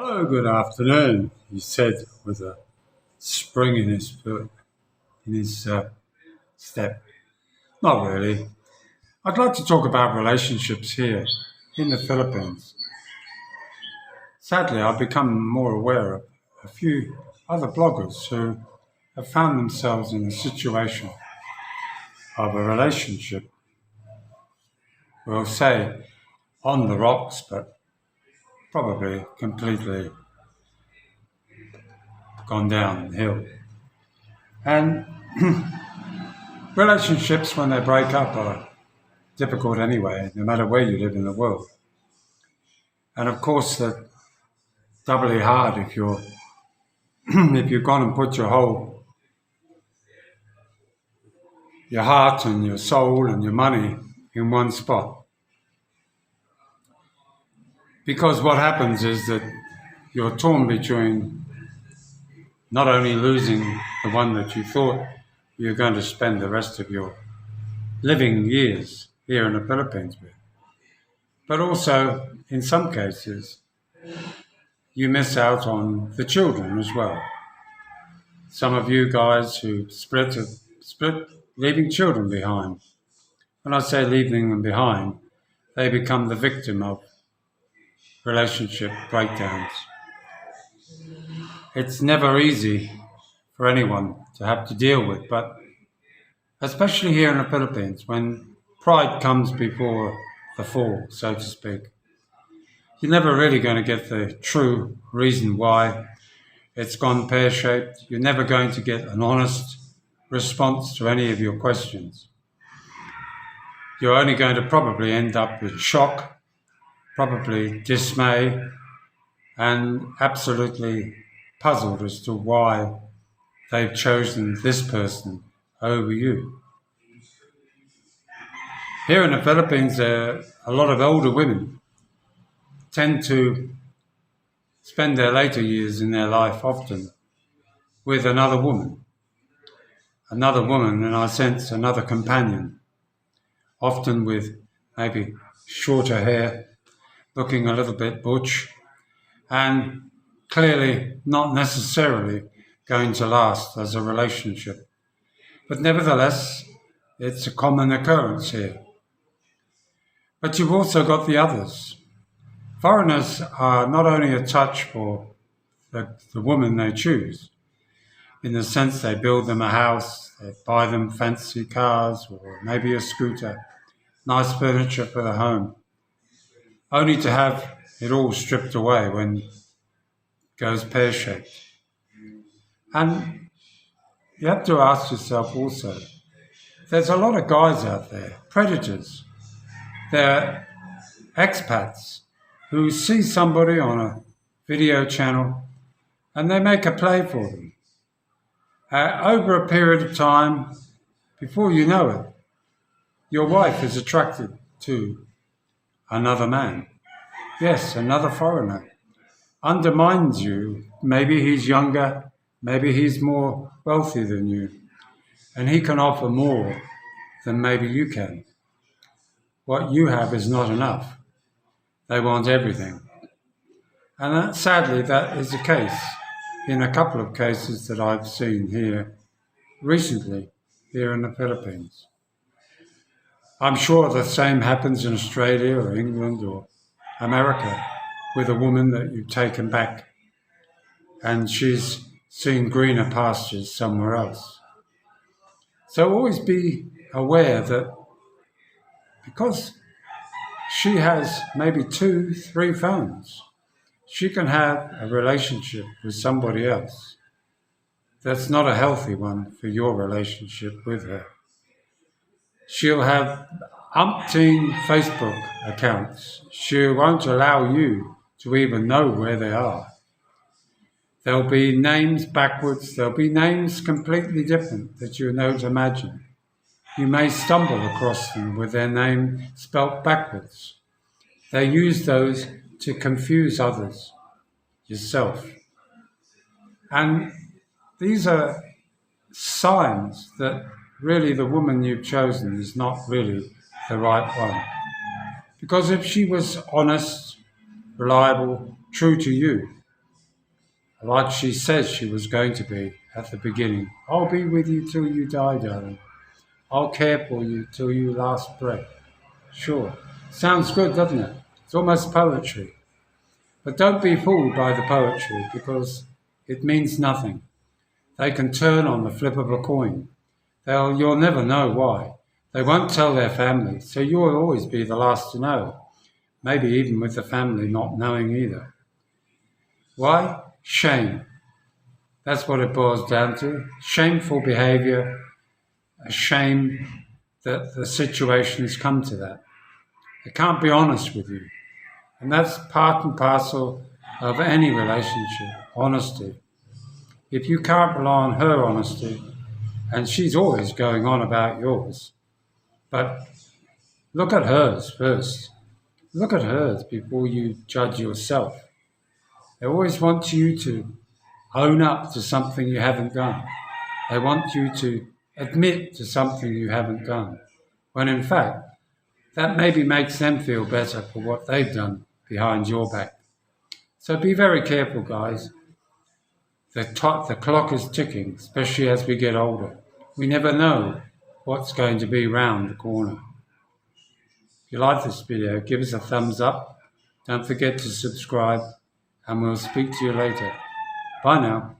Hello, good afternoon, he said with a spring in his foot, in his step. Not really. I'd like to talk about relationships here in the Philippines. Sadly, I've become more aware of a few other bloggers who have found themselves in a situation of a relationship, we'll say on the rocks, but probably completely gone downhill. And relationships, when they break up, are difficult anyway, no matter where you live in the world. And of course, they're doubly hard if you're if you've gone and put your heart and your soul and your money in one spot. Because what happens is that you're torn between not only losing the one that you thought you're going to spend the rest of your living years here in the Philippines with, but also, in some cases, you miss out on the children as well. Some of you guys who split, leaving children behind. When I say leaving them behind, they become the victim of relationship breakdowns. It's never easy for anyone to have to deal with, but especially here in the Philippines, when pride comes before the fall, so to speak, you're never really going to get the true reason why it's gone pear-shaped. You're never going to get an honest response to any of your questions. You're only going to probably end up with shock, probably dismay, and absolutely puzzled as to why they've chosen this person over you. Here in the Philippines, a lot of older women tend to spend their later years in their life often with another woman, and I sense another companion, often with maybe shorter hair, looking a little bit butch, and clearly not necessarily going to last as a relationship. But nevertheless, it's a common occurrence here. But you've also got the others. Foreigners are not only a touch for the woman they choose, in the sense they build them a house, they buy them fancy cars or maybe a scooter, nice furniture for the home, only to have it all stripped away when it goes pear-shaped. And you have to ask yourself also, there's a lot of guys out there, predators. They're expats who see somebody on a video channel and they make a play for them. Over a period of time, before you know it, your wife is attracted to another man. Yes, another foreigner. Undermines you. Maybe he's younger, maybe he's more wealthy than you, and he can offer more than maybe you can. What you have is not enough. They want everything. And sadly, that is the case in a couple of cases that I've seen here recently, here in the Philippines. I'm sure the same happens in Australia or England or America with a woman that you've taken back and she's seen greener pastures somewhere else. So always be aware that because she has maybe 2, 3 phones, she can have a relationship with somebody else that's not a healthy one for your relationship with her. She'll have umpteen Facebook accounts. She won't allow you to even know where they are. There'll be names backwards. There'll be names completely different that you don't imagine. You may stumble across them with their name spelt backwards. They use those to confuse others, yourself. And these are signs that really the woman you've chosen is not really the right one. Because if she was honest, reliable, true to you, like she says she was going to be at the beginning. I'll be with you till you die, darling. I'll care for you till you last breath. Sure. Sounds good, doesn't it? It's almost poetry. But don't be fooled by the poetry because it means nothing. They can turn on the flip of a coin. You'll never know why. They won't tell their family, so you'll always be the last to know. Maybe even with the family not knowing either. Why? Shame. That's what it boils down to. Shameful behaviour, a shame that the situation has come to that. They can't be honest with you. And that's part and parcel of any relationship, honesty. If you can't rely on her honesty, and she's always going on about yours, but look at hers first. Look at hers before you judge yourself. They always want you to own up to something you haven't done. They want you to admit to something you haven't done, when in fact, that maybe makes them feel better for what they've done behind your back. So be very careful, guys. The clock is ticking, especially as we get older. We never know what's going to be round the corner. If you like this video, give us a thumbs up. Don't forget to subscribe, and we'll speak to you later. Bye now.